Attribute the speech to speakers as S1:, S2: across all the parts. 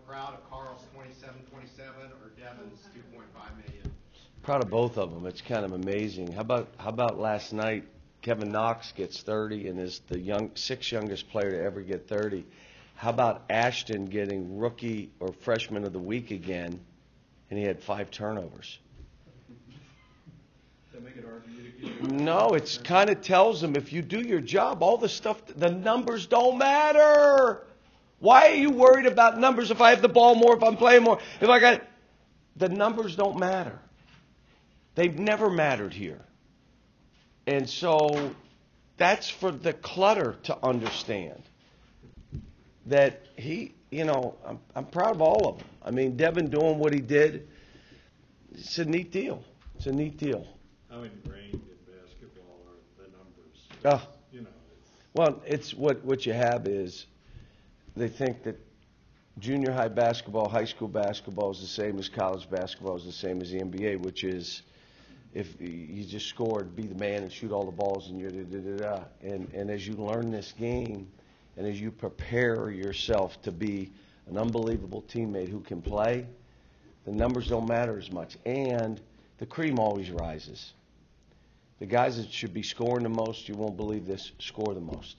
S1: proud of Carl's 27-27 or Devin's 2.5 million?
S2: Proud of both of them. It's kind of amazing. How about last night? Kevin Knox gets 30 and is the sixth youngest player to ever get 30. How about Ashton getting rookie or freshman of the week again, and he had 5 turnovers?
S3: Does that make it hard for you to get?
S2: No, it kind of tells them if you do your job, all the stuff, the numbers don't matter. Why are you worried about numbers if I have the ball more, if I'm playing more, if I got the numbers don't matter. They've never mattered here. And so that's for the clutter to understand that I'm proud of all of them. I mean, Devin doing what he did, it's a neat deal. It's a neat deal.
S3: How ingrained in basketball are the numbers?
S2: Well, it's what you have is they think that junior high basketball, high school basketball is the same as college basketball, is the same as the NBA, which is if you just scored, be the man and shoot all the balls and you're da-da-da-da. And as you learn this game and as you prepare yourself to be an unbelievable teammate who can play, the numbers don't matter as much. And the cream always rises. The guys that should be scoring the most, you won't believe this, score the most.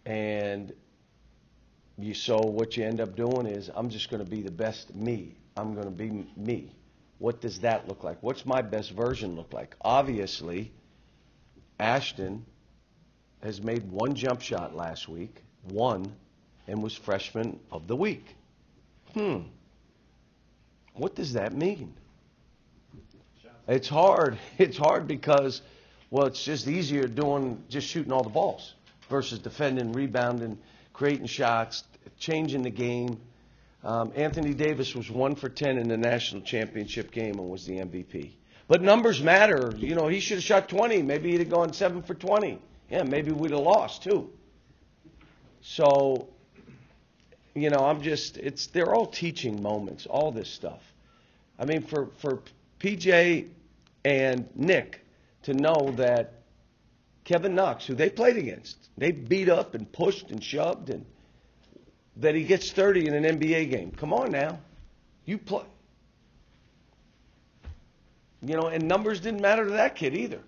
S2: And so what you end up doing is, I'm just going to be the best me. I'm going to be me. What does that look like? What's my best version look like? Obviously, Ashton has made 1 jump shot last week, 1, and was freshman of the week. What does that mean? It's hard. It's hard because, well, it's just easier just shooting all the balls versus defending, rebounding, creating shots, changing the game. Anthony Davis was 1 for 10 in the national championship game and was the MVP. But numbers matter. He should have shot 20. Maybe he'd have gone 7 for 20. Yeah, maybe we'd have lost too. So, they're all teaching moments, all this stuff. I mean, for PJ and Nick to know that Kevin Knox, who they played against, they beat up and pushed and shoved, and that he gets 30 in an NBA game. Come on now. You play. And numbers didn't matter to that kid either.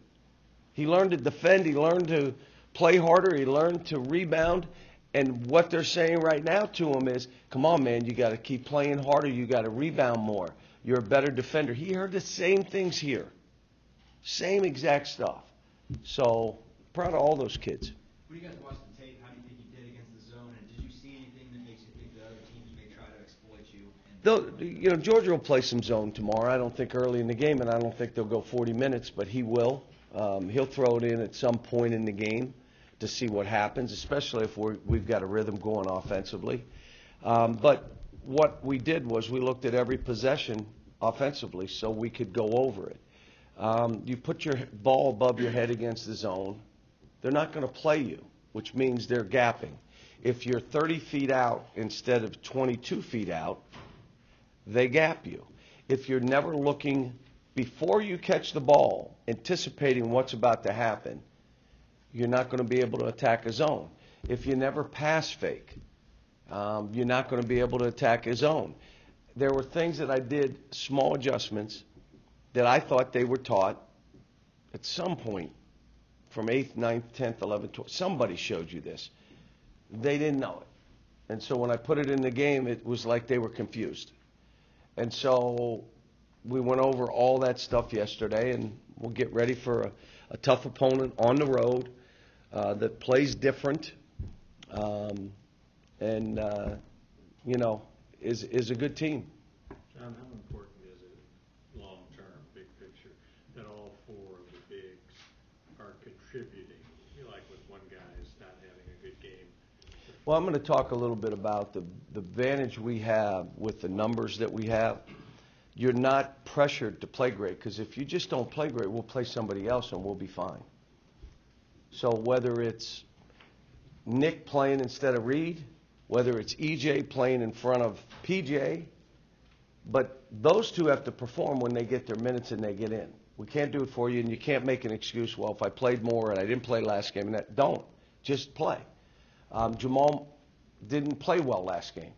S2: He learned to defend. He learned to play harder. He learned to rebound. And what they're saying right now to him is, come on, man, you got to keep playing harder. You got to rebound more. You're a better defender. He heard the same things here. Same exact stuff. So, proud of all those kids.
S4: When you guys watched the tape, how do you think you did against the zone? And did you see anything that makes you think the other teams may try to exploit you?
S2: Georgia will play some zone tomorrow. I don't think early in the game, and I don't think they'll go 40 minutes, but he will. He'll throw it in at some point in the game to see what happens, especially if we've got a rhythm going offensively. But what we did was we looked at every possession offensively so we could go over it. You put your ball above your head against the zone, they're not going to play you, which means they're gapping. If you're 30 feet out instead of 22 feet out, they gap you. If you're never looking before you catch the ball, anticipating what's about to happen, you're not going to be able to attack a zone. If you never pass fake, you're not going to be able to attack a zone. There were things that I did, small adjustments, that I thought they were taught at some point from 8th, 9th, 10th, 11th, 12th. Somebody showed you this. They didn't know it. And so when I put it in the game, it was like they were confused. And so we went over all that stuff yesterday, and we'll get ready for a tough opponent on the road that plays different and is a good team.
S3: John, how important is it long-term, big picture, that all 4 of the bigs are contributing? Like with one guy is not having a good game.
S2: Well, I'm going to talk a little bit about the advantage we have with the numbers that we have. You're not pressured to play great, because if you just don't play great, we'll play somebody else and we'll be fine. So whether it's Nick playing instead of Reed, whether it's EJ playing in front of PJ, but those two have to perform when they get their minutes and they get in. We can't do it for you, and you can't make an excuse, well, if I played more and I didn't play last game, and don't. Just play. Jamal didn't play well last game.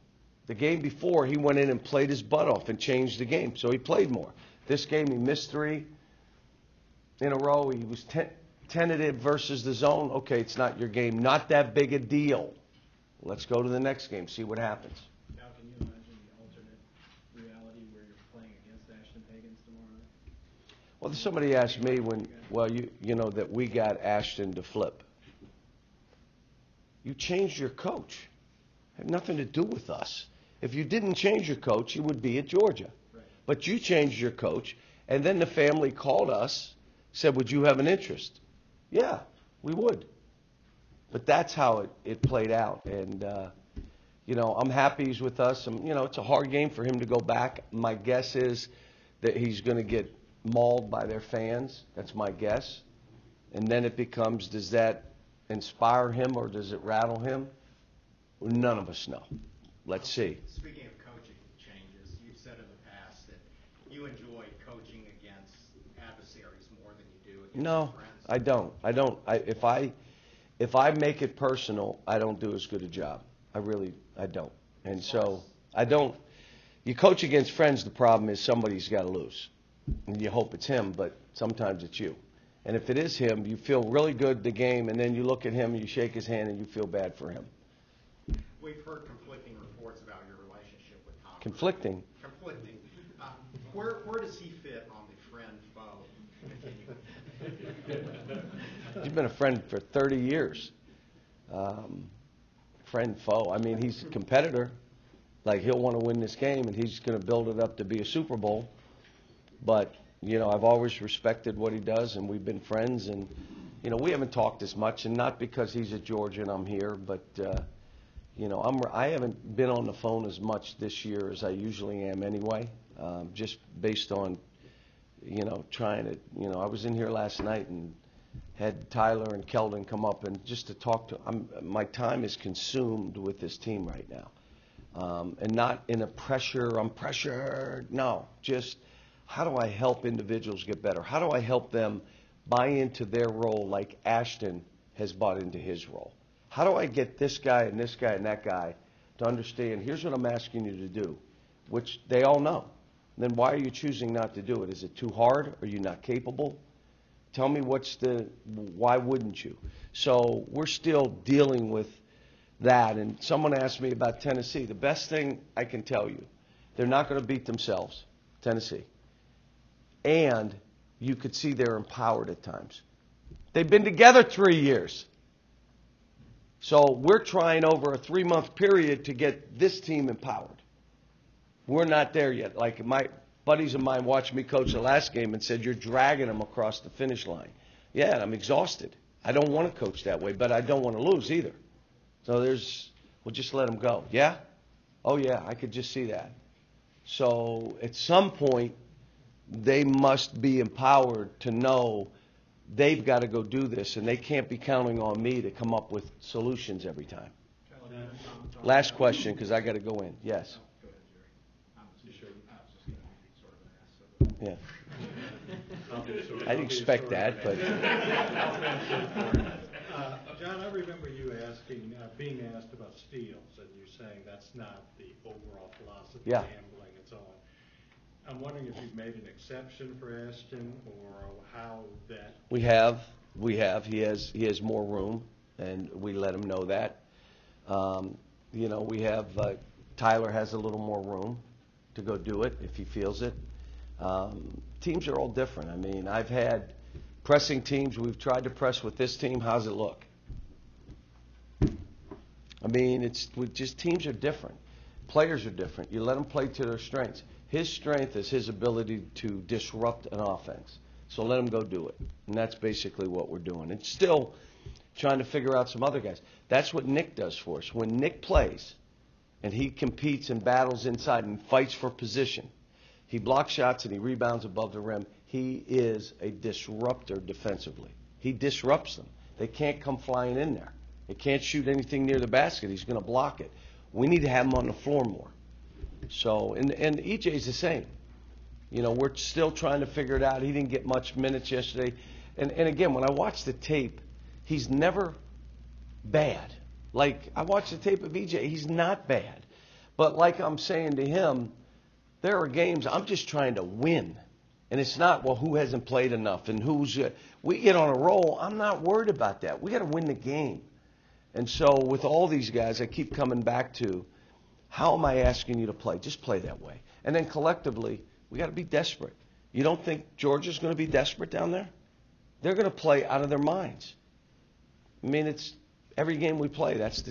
S2: The game before, he went in and played his butt off and changed the game, so he played more. This game, he missed 3 in a row. He was tentative versus the zone. Okay, it's not your game. Not that big a deal. Let's go to the next game, see what happens.
S5: Now, can you imagine the alternate reality where you're playing against Ashton Pagans tomorrow night?
S2: Well, somebody asked me you know that we got Ashton to flip. You changed your coach. It had nothing to do with us. If you didn't change your coach, you would be at Georgia.
S5: Right.
S2: But you changed your coach, and then the family called us, said, would you have an interest? Yeah, we would. But that's how it played out. And, you know, I'm happy he's with us. And, you know, it's a hard game for him to go back. My guess is that he's going to get mauled by their fans. That's my guess. And then it becomes, does that inspire him or does it rattle him? None of us know. Let's see.
S1: Speaking of coaching changes, you've said in the past that you enjoy coaching against adversaries more than you do against
S2: No,
S1: your friends.
S2: I don't. If I make it personal, I don't do as good a job. I don't. And so I don't. You coach against friends, the problem is somebody's got to lose. And you hope it's him, but sometimes it's you. And if it is him, you feel really good the game, and then you look at him and you shake his hand and you feel bad for him.
S1: We've heard conflicting reports about your relationship with Tom.
S2: Conflicting.
S1: Conflicting. Where does he fit on the friend-foe continuum?
S2: He's been a friend for 30 years. Friend, foe. I mean, he's a competitor. Like, he'll want to win this game, and he's going to build it up to be a Super Bowl. But, you know, I've always respected what he does, and we've been friends. And, you know, we haven't talked as much, and not because he's at Georgia and I'm here, but, you know, I haven't been on the phone as much this year as I usually am anyway, just based on, you know, trying to, you know, I was in here last night and had Tyler and Keldon come up and just to talk to. My time is consumed with this team right now, and not in a pressure. I'm pressured. No, just how do I help individuals get better? How do I help them buy into their role like Ashton has bought into his role? How do I get this guy and this guy and that guy to understand? Here's what I'm asking you to do, which they all know. Then why are you choosing not to do it? Is it too hard? Are you not capable? Tell me why wouldn't you? So we're still dealing with that. And someone asked me about Tennessee. The best thing I can tell you, they're not going to beat themselves, Tennessee. And you could see they're empowered at times. They've been together 3 years. So we're trying over a 3-month period to get this team empowered. We're not there yet. Like my buddies of mine watched me coach the last game and said, you're dragging them across the finish line. Yeah, and I'm exhausted. I don't want to coach that way, but I don't want to lose either. So we'll just let them go. Yeah? Oh, yeah, I could just see that. So at some point, they must be empowered to know they've got to go do this, and they can't be counting on me to come up with solutions every time. Last question, because I got to go in. Yes.
S5: Go ahead, Jerry. I was just going to be sort of an ass.
S2: Yeah. I didn't expect that, but
S3: John, I remember you being asked about steals, and you saying that's not the overall philosophy
S2: Yeah.
S3: of gambling and so on. I'm wondering if you've made an exception for Ashton, or how that.
S2: we have. He has more room, and we let him know that. You know, we have Tyler has a little more room to go do it if he feels it. Teams are all different. I mean, I've had pressing teams. We've tried to press with this team. How's it look? I mean, teams are different. Players are different. You let them play to their strengths. His strength is his ability to disrupt an offense. So let him go do it. And that's basically what we're doing. And still trying to figure out some other guys. That's what Nick does for us. When Nick plays and he competes and battles inside and fights for position, he blocks shots and he rebounds above the rim. He is a disruptor defensively. He disrupts them. They can't come flying in there. They can't shoot anything near the basket. He's going to block it. We need to have him on the floor more. So, and EJ's the same. You know, we're still trying to figure it out. He didn't get much minutes yesterday. And again, when I watch the tape, he's never bad. Like, I watched the tape of EJ. He's not bad. But like I'm saying to him, there are games I'm just trying to win. And it's not, well, who hasn't played enough and who's we get on a roll. I'm not worried about that. We got to win the game. And so with all these guys, I keep coming back to, how am I asking you to play? Just play that way. And then collectively, we got to be desperate. You don't think Georgia's going to be desperate down there? They're going to play out of their minds. I mean, it's every game we play. That's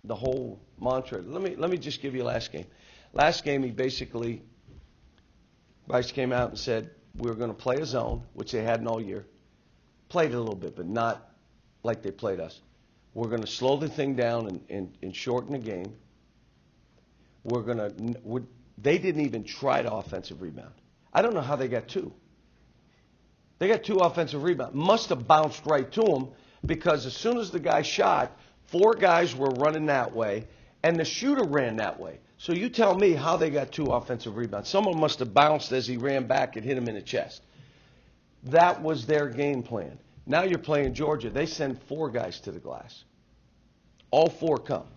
S2: the whole mantra. Let me just give you last game. Last game, Bryce came out and said we were going to play a zone, which they hadn't all year. Played it a little bit, but not like they played us. We're going to slow the thing down and shorten the game. They didn't even try to offensive rebound. I don't know how they got two. They got 2 offensive rebounds. Must have bounced right to them, because as soon as the guy shot, 4 guys were running that way, and the shooter ran that way. So you tell me how they got 2 offensive rebounds. Someone must have bounced as he ran back and hit him in the chest. That was their game plan. Now you're playing Georgia. They send 4 guys to the glass. All 4 come.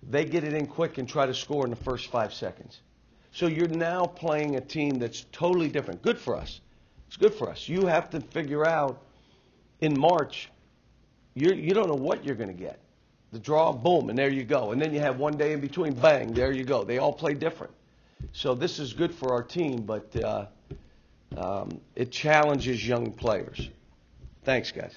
S2: They get it in quick and try to score in the first 5 seconds. So you're now playing a team that's totally different. Good for us. It's good for us. You have to figure out in March, you don't know what you're going to get. The draw, boom, and there you go. And then you have one day in between, bang, there you go. They all play different. So this is good for our team, but it challenges young players. Thanks, guys.